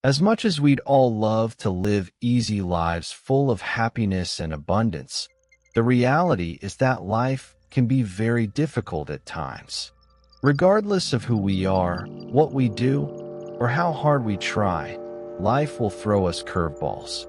As much as we'd all love to live easy lives full of happiness and abundance, the reality is that life can be very difficult at times. Regardless of who we are, what we do, or how hard we try, life will throw us curveballs.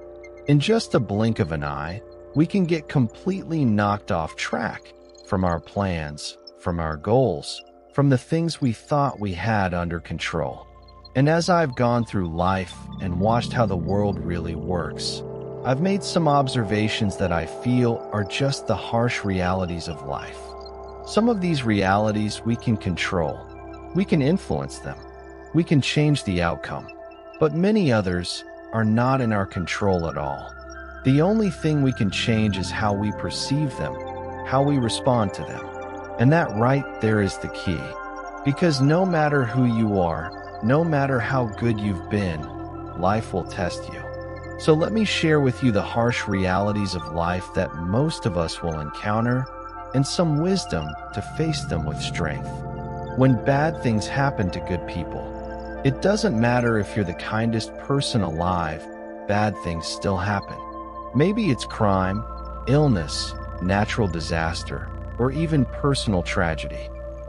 In just a blink of an eye, we can get completely knocked off track from our plans, from our goals, from the things we thought we had under control. And as I've gone through life and watched how the world really works, I've made some observations that I feel are just the harsh realities of life. Some of these realities we can control. We can influence them. We can change the outcome. But many others are not in our control at all. The only thing we can change is how we perceive them, how we respond to them. And that right there is the key. Because no matter who you are, no matter how good you've been, life will test you. So let me share with you the harsh realities of life that most of us will encounter, and some wisdom to face them with strength. When bad things happen to good people, it doesn't matter if you're the kindest person alive, bad things still happen. Maybe it's crime, illness, natural disaster, or even personal tragedy.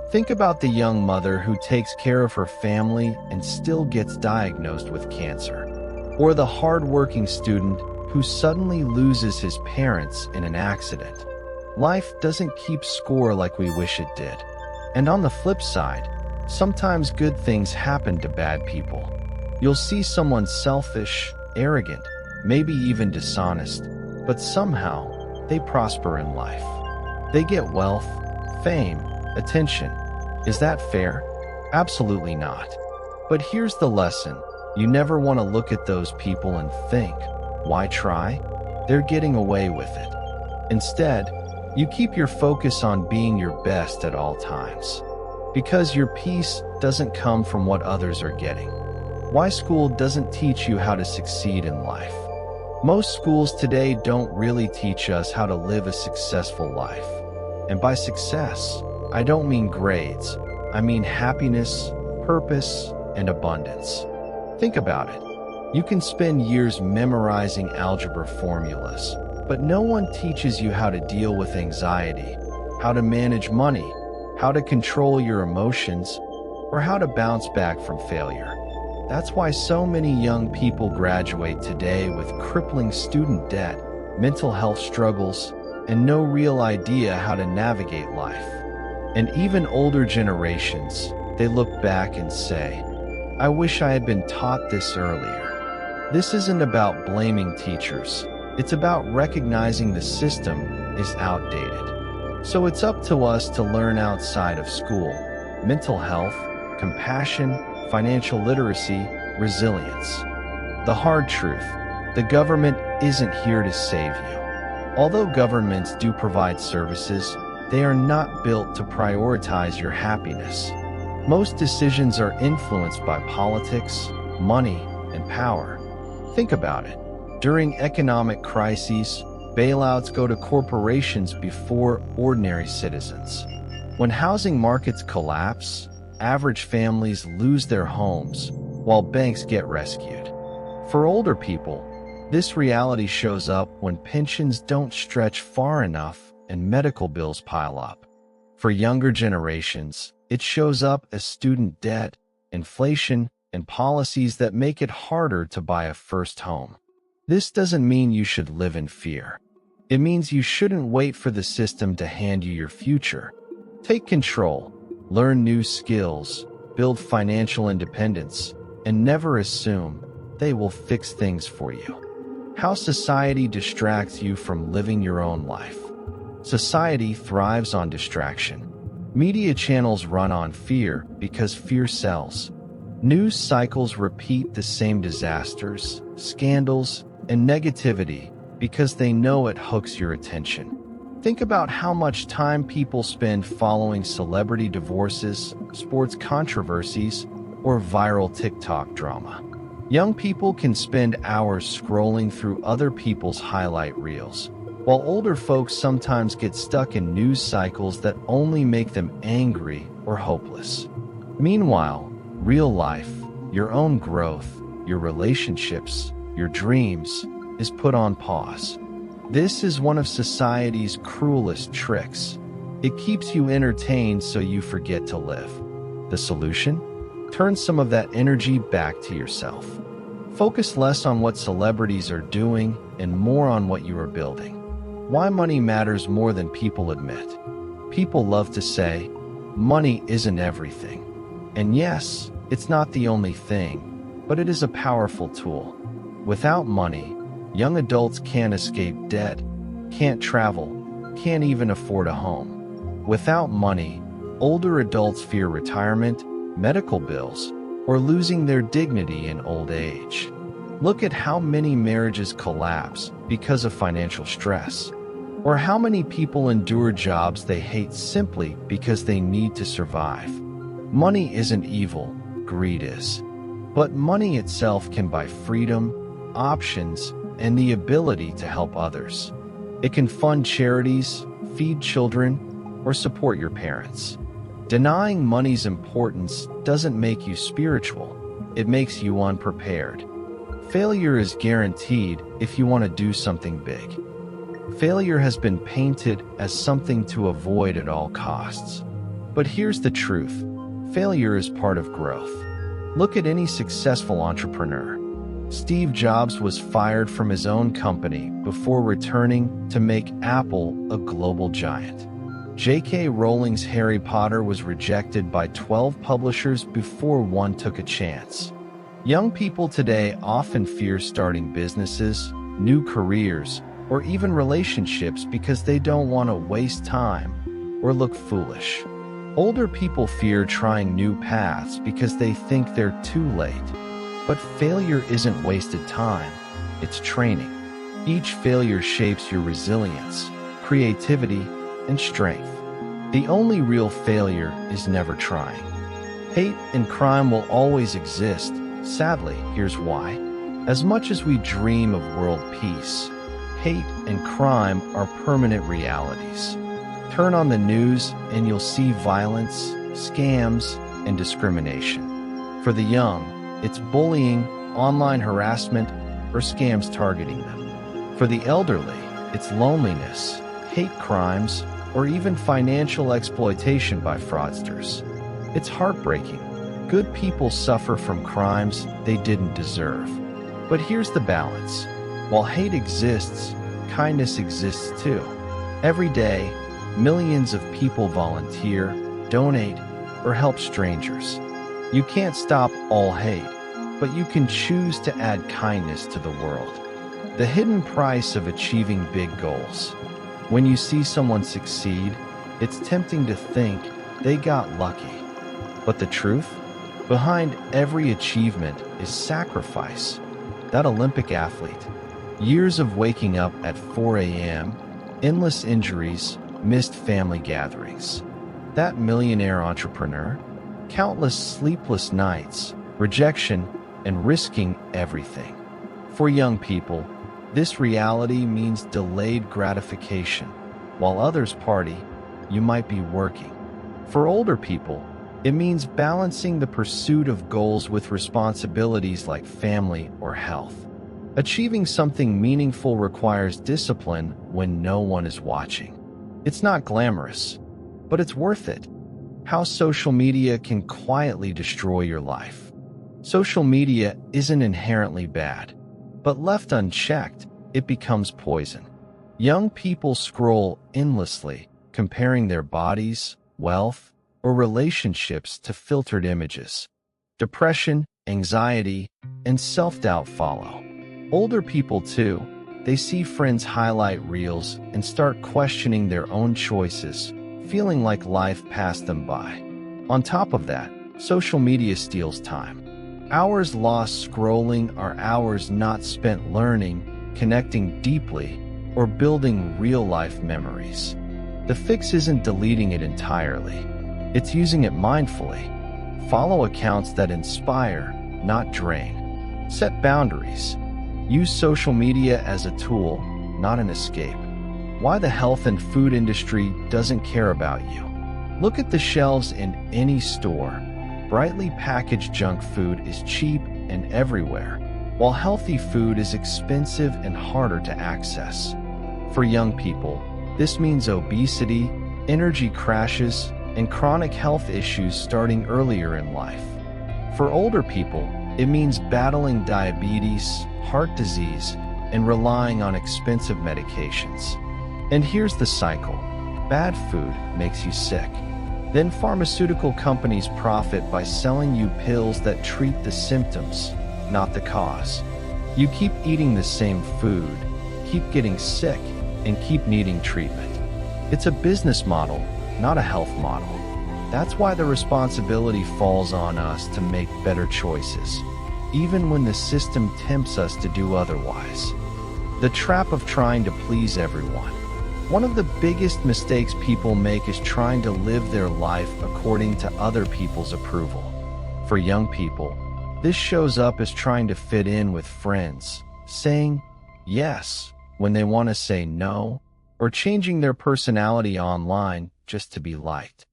Think about the young mother who takes care of her family and still gets diagnosed with cancer. Or the hard-working student who suddenly loses his parents in an accident. Life doesn't keep score like we wish it did. And on the flip side, sometimes good things happen to bad people. You'll see someone selfish, arrogant, maybe even dishonest, but somehow they prosper in life. They get wealth, fame, attention. Is that fair? Absolutely not. But here's the lesson. You never want to look at those people and think, why try? They're getting away with it. Instead, you keep your focus on being your best at all times. Because your peace doesn't come from what others are getting. Why school doesn't teach you how to succeed in life. Most schools today don't really teach us how to live a successful life. And by success, I don't mean grades. I mean happiness, purpose, and abundance. Think about it. You can spend years memorizing algebra formulas, but no one teaches you how to deal with anxiety, how to manage money, how to control your emotions, or how to bounce back from failure. That's why so many young people graduate today with crippling student debt, mental health struggles, and no real idea how to navigate life. And even older generations, they look back and say, I wish I had been taught this earlier. This isn't about blaming teachers. It's about recognizing the system is outdated. So it's up to us to learn outside of school. Mental health, compassion, financial literacy, resilience. The hard truth, the government isn't here to save you. Although governments do provide services, they are not built to prioritize your happiness. Most decisions are influenced by politics, money, and power. Think about it. During economic crises, bailouts go to corporations before ordinary citizens. When housing markets collapse, average families lose their homes, while banks get rescued. For older people, this reality shows up when pensions don't stretch far enough and medical bills pile up. For younger generations, it shows up as student debt, inflation, and policies that make it harder to buy a first home. This doesn't mean you should live in fear. It means you shouldn't wait for the system to hand you your future. Take control, learn new skills, build financial independence, and never assume they will fix things for you. How society distracts you from living your own life. Society thrives on distraction. Media channels run on fear because fear sells. News cycles repeat the same disasters, scandals, and negativity because they know it hooks your attention. Think about how much time people spend following celebrity divorces, sports controversies, or viral TikTok drama. Young people can spend hours scrolling through other people's highlight reels, while older folks sometimes get stuck in news cycles that only make them angry or hopeless. Meanwhile, real life, your own growth, your relationships, your dreams, is put on pause. This is one of society's cruelest tricks. It keeps you entertained so you forget to live. The solution? Turn some of that energy back to yourself. Focus less on what celebrities are doing and more on what you are building. Why money matters more than people admit. People love to say, money isn't everything. And yes, it's not the only thing, but it is a powerful tool. Without money, young adults can't escape debt, can't travel, can't even afford a home. Without money, older adults fear retirement, medical bills, or losing their dignity in old age. Look at how many marriages collapse because of financial stress, or how many people endure jobs they hate simply because they need to survive. Money isn't evil, greed is. But money itself can buy freedom, options, and the ability to help others. It can fund charities, feed children, or support your parents. Denying money's importance doesn't make you spiritual, it makes you unprepared. Failure is guaranteed if you want to do something big. Failure has been painted as something to avoid at all costs. But here's the truth: failure is part of growth. Look at any successful entrepreneur. Steve Jobs was fired from his own company before returning to make Apple a global giant. J.K. Rowling's Harry Potter was rejected by 12 publishers before one took a chance. Young people today often fear starting businesses, new careers, or even relationships because they don't want to waste time or look foolish. Older people fear trying new paths because they think they're too late. But failure isn't wasted time, it's training. Each failure shapes your resilience, creativity, and strength. The only real failure is never trying. Hate and crime will always exist. Sadly, here's why. As much as we dream of world peace, hate and crime are permanent realities. Turn on the news and you'll see violence, scams, and discrimination. For the young, it's bullying, online harassment, or scams targeting them. For the elderly, it's loneliness, hate crimes, or even financial exploitation by fraudsters. It's heartbreaking. Good people suffer from crimes they didn't deserve. But here's the balance. While hate exists, kindness exists too. Every day, millions of people volunteer, donate, or help strangers. You can't stop all hate, but you can choose to add kindness to the world. The hidden price of achieving big goals. When you see someone succeed, it's tempting to think they got lucky. But the truth? Behind every achievement is sacrifice. That Olympic athlete. Years of waking up at 4 a.m., endless injuries, missed family gatherings. That millionaire entrepreneur. Countless sleepless nights, rejection, and risking everything. For young people, this reality means delayed gratification. While others party, you might be working. For older people, it means balancing the pursuit of goals with responsibilities like family or health. Achieving something meaningful requires discipline when no one is watching. It's not glamorous, but it's worth it. How social media can quietly destroy your life. Social media isn't inherently bad, but left unchecked, it becomes poison. Young people scroll endlessly, comparing their bodies, wealth, or relationships to filtered images. Depression, anxiety, and self-doubt follow. Older people too, they see friends' highlight reels and start questioning their own choices, feeling like life passed them by. On top of that, social media steals time. Hours lost scrolling are hours not spent learning, connecting deeply, or building real-life memories. The fix isn't deleting it entirely. It's using it mindfully. Follow accounts that inspire, not drain. Set boundaries. Use social media as a tool, not an escape. Why the health and food industry doesn't care about you. Look at the shelves in any store. Brightly packaged junk food is cheap, and everywhere, while healthy food is expensive and harder to access. For young people, this means obesity, energy crashes, and chronic health issues starting earlier in life. For older people, it means battling diabetes, heart disease, and relying on expensive medications. And here's the cycle. Bad food makes you sick. Then pharmaceutical companies profit by selling you pills that treat the symptoms, not the cause. You keep eating the same food, keep getting sick, and keep needing treatment. It's a business model, not a health model. That's why the responsibility falls on us to make better choices, even when the system tempts us to do otherwise. The trap of trying to please everyone. One of the biggest mistakes people make is trying to live their life according to other people's approval. For young people, this shows up as trying to fit in with friends, saying yes when they want to say no, or changing their personality online just to be liked.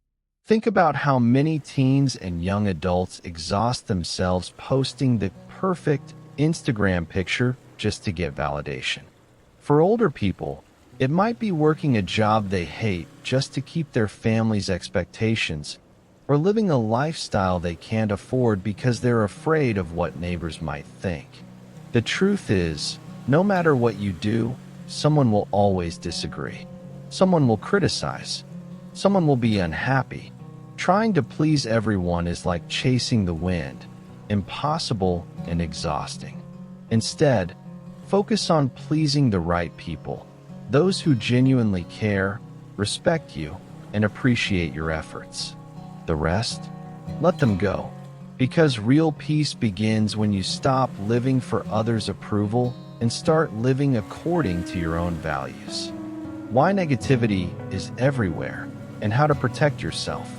Think about how many teens and young adults exhaust themselves posting the perfect Instagram picture just to get validation. For older people, it might be working a job they hate just to keep their family's expectations, or living a lifestyle they can't afford because they're afraid of what neighbors might think. The truth is, no matter what you do, someone will always disagree. Someone will criticize. Someone will be unhappy. Trying to please everyone is like chasing the wind, impossible and exhausting. Instead, focus on pleasing the right people, those who genuinely care, respect you, and appreciate your efforts. The rest? Let them go. Because real peace begins when you stop living for others' approval and start living according to your own values. Why negativity is everywhere and how to protect yourself.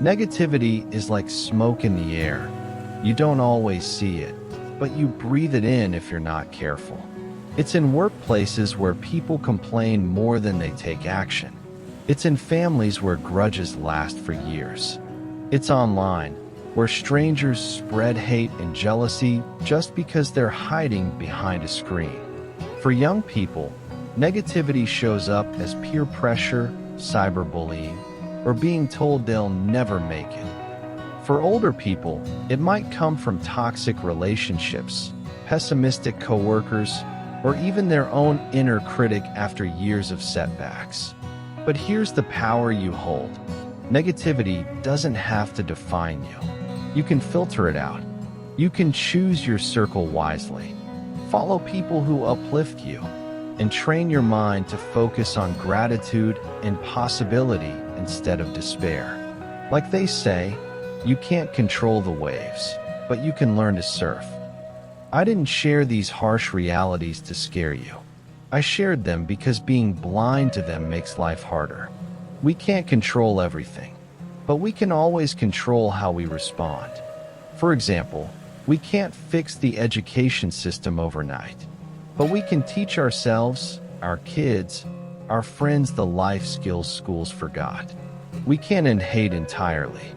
Negativity is like smoke in the air. You don't always see it, but you breathe it in if you're not careful. It's in workplaces where people complain more than they take action. It's in families where grudges last for years. It's online, where strangers spread hate and jealousy just because they're hiding behind a screen. For young people, negativity shows up as peer pressure, cyberbullying, or being told they'll never make it. For older people, it might come from toxic relationships, pessimistic coworkers, or even their own inner critic after years of setbacks. But here's the power you hold. Negativity doesn't have to define you. You can filter it out. You can choose your circle wisely. Follow people who uplift you, and train your mind to focus on gratitude and possibility instead of despair. Like they say, you can't control the waves, but you can learn to surf. I didn't share these harsh realities to scare you. I shared them because being blind to them makes life harder. We can't control everything, but we can always control how we respond. For example, we can't fix the education system overnight, but we can teach ourselves, our kids, our friends the life skills schools forgot. We can't end hate entirely,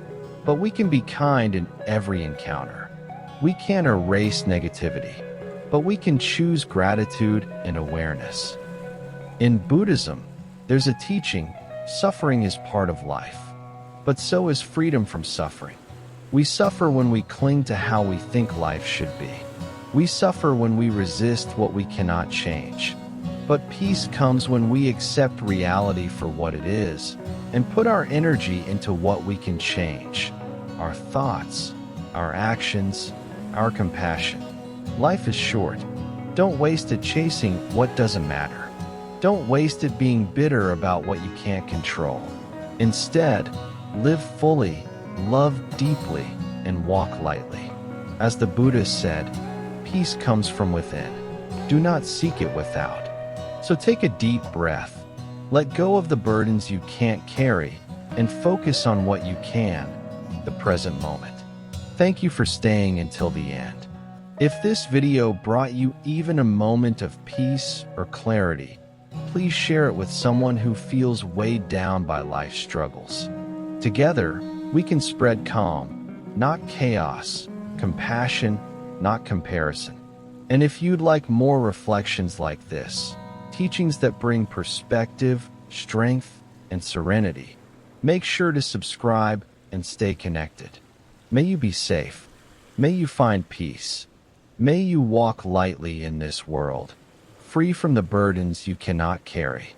but we can be kind in every encounter. We can't erase negativity, but we can choose gratitude and awareness. In Buddhism, there's a teaching, suffering is part of life, but so is freedom from suffering. We suffer when we cling to how we think life should be. We suffer when we resist what we cannot change. But peace comes when we accept reality for what it is and put our energy into what we can change. Our thoughts, our actions, our compassion. Life is short. Don't waste it chasing what doesn't matter. Don't waste it being bitter about what you can't control. Instead, live fully, love deeply, and walk lightly. As the Buddhist said, peace comes from within. Do not seek it without. So take a deep breath. Let go of the burdens you can't carry and focus on what you can, the present moment. Thank you for staying until the end. If this video brought you even a moment of peace or clarity, please share it with someone who feels weighed down by life's struggles. Together, we can spread calm, not chaos, compassion, not comparison. And if you'd like more reflections like this, teachings that bring perspective, strength, and serenity, make sure to subscribe and stay connected. May you be safe. May you find peace. May you walk lightly in this world, free from the burdens you cannot carry.